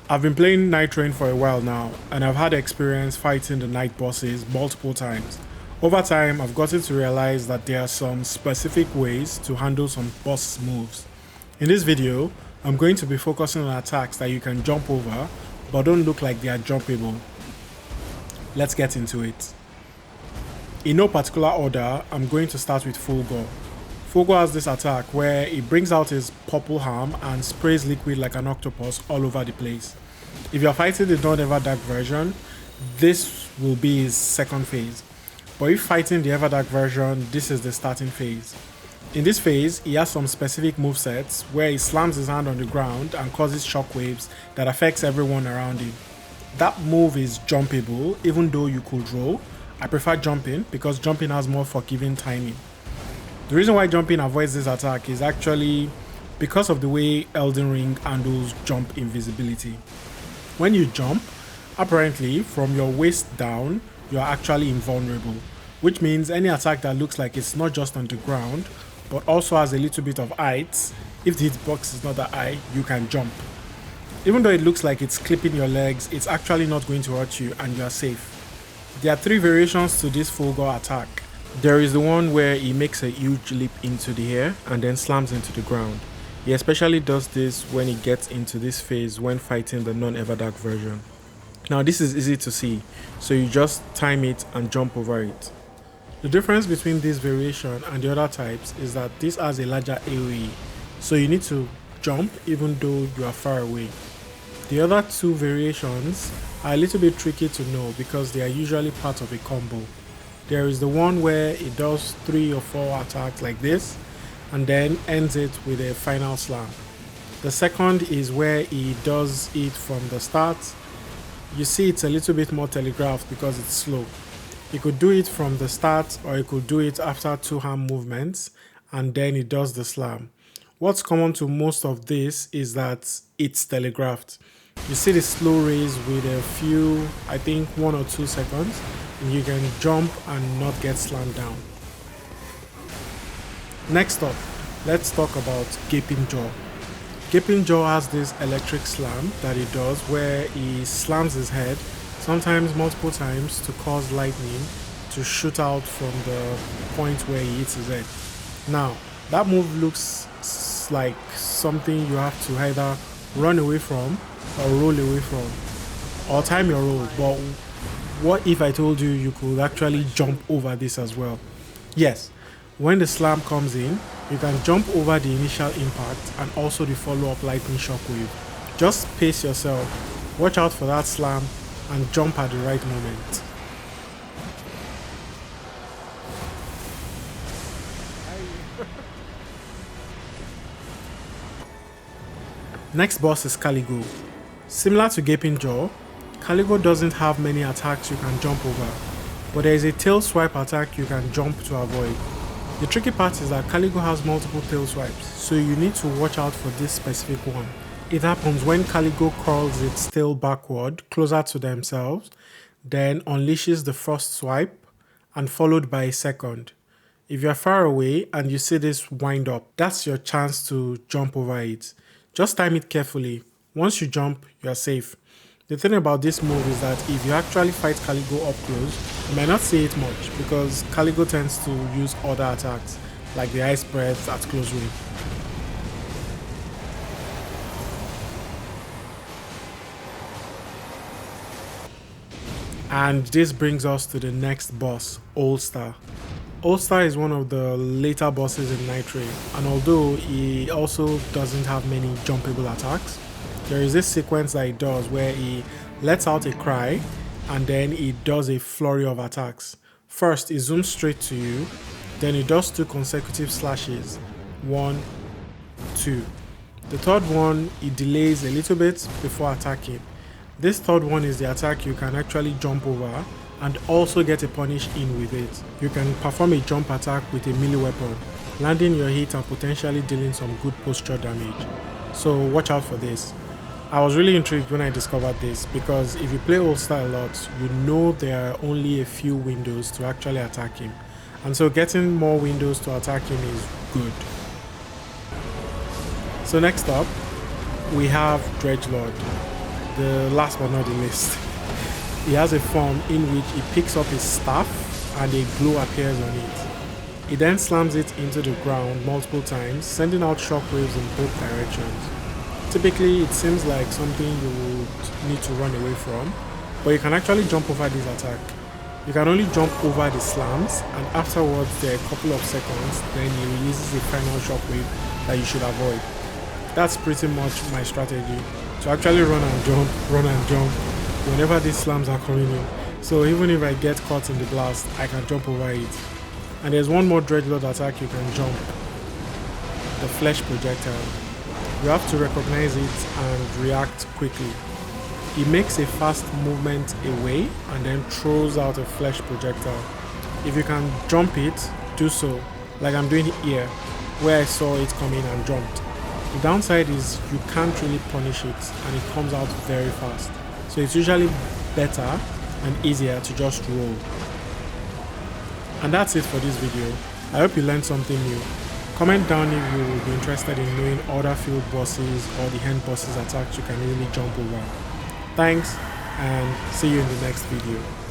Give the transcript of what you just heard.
I've been playing Nightreign for a while now, and I've had experience fighting the night bosses multiple times. Over time, I've gotten to realize that there are some specific ways to handle some boss moves. In this video, I'm going to be focusing on attacks that you can jump over, but don't look like they are jumpable. Let's get into it. In no particular order, I'm going to start with Fulghor. Fulghor has this attack where he brings out his purple arm and sprays liquid like an octopus all over the place. If you're fighting the non-Everdark version, this will be his second phase. But if fighting the Everdark version, this is the starting phase. In this phase, he has some specific movesets where he slams his hand on the ground and causes shockwaves that affects everyone around him. That move is jumpable, even though you could roll. I prefer jumping because jumping has more forgiving timing. The reason why jumping avoids this attack is actually because of the way Elden Ring handles jump invisibility. When you jump, apparently from your waist down, you are actually invulnerable, which means any attack that looks like it's not just on the ground, but also has a little bit of height, if the hitbox is not that high, you can jump. Even though it looks like it's clipping your legs, it's actually not going to hurt you and you are safe. There are three variations to this Fulghor attack. There is the one where he makes a huge leap into the air and then slams into the ground. He especially does this when he gets into this phase when fighting the non-Everdark version. Now this is easy to see, so you just time it and jump over it. The difference between this variation and the other types is that this has a larger AoE, so you need to jump even though you are far away. The other two variations are a little bit tricky to know because they are usually part of a combo. There is the one where it does 3 or 4 attacks like this and then ends it with a final slam. The second is where he does it from the start. You see it's a little bit more telegraphed because it's slow. He could do it from the start or he could do it after 2 arm movements and then he does the slam. What's common to most of this is that it's telegraphed. You see the slow raise with a few, I think 1 or 2 seconds, and you can jump and not get slammed down. Next up, let's talk about Gaping Jaw. Gaping Jaw has this electric slam that he does where he slams his head, sometimes multiple times, to cause lightning to shoot out from the point where he hits his head. Now, that move looks like something you have to either run away from or roll away from, or time your roll. But what if I told you you could actually jump over this as well? Yes, when the slam comes in, you can jump over the initial impact and also the follow-up lightning shockwave. Just pace yourself, watch out for that slam, and jump at the right moment. Next boss is Caligo. Similar to Gaping Jaw, Caligo doesn't have many attacks you can jump over, but there is a tail swipe attack you can jump to avoid. The tricky part is that Caligo has multiple tail swipes, so you need to watch out for this specific one. It happens when Caligo curls its tail backward closer to themselves, then unleashes the first swipe and followed by a second. If you're far away and you see this wind up, that's your chance to jump over it. Just time it carefully. Once you jump, you are safe. The thing about this move is that if you actually fight Caligo up close, you might not see it much because Caligo tends to use other attacks like the ice breath at close range. And this brings us to the next boss, Hoelstar. Hoelstar is one of the later bosses in Nightreign, and although he also doesn't have many jumpable attacks, there is this sequence that he does where he lets out a cry and then he does a flurry of attacks. First, he zooms straight to you, then he does 2 consecutive slashes, 1, 2. The third one, he delays a little bit before attacking. This third one is the attack you can actually jump over and also get a punish in with it. You can perform a jump attack with a melee weapon, landing your hit and potentially dealing some good posture damage. So watch out for this. I was really intrigued when I discovered this because if you play Hoelstar a lot, you know there are only a few windows to actually attack him. And so getting more windows to attack him is good. So next up, we have Dreglord. the last but not the least, he has a form in which he picks up his staff and a glow appears on it. He then slams it into the ground multiple times, sending out shockwaves in both directions. Typically, it seems like something you would need to run away from, but you can actually jump over this attack. You can only jump over the slams, and afterwards there are a couple of seconds, then he releases a final shockwave that you should avoid. That's pretty much my strategy, to actually run and jump whenever these slams are coming in. So even if I get caught in the blast, I can jump over it. And there's one more Dreglord attack you can jump, the flesh projectile. You have to recognize it and react quickly. He makes a fast movement away and then throws out a flesh projectile. If you can jump it, do so, like I'm doing here, where I saw it coming and jumped. The downside is you can't really punish it and it comes out very fast. So it's usually better and easier to just roll. And that's it for this video. I hope you learned something new. Comment down if you would be interested in knowing other field bosses or the hand bosses attacks you can really jump over. Thanks, and see you in the next video.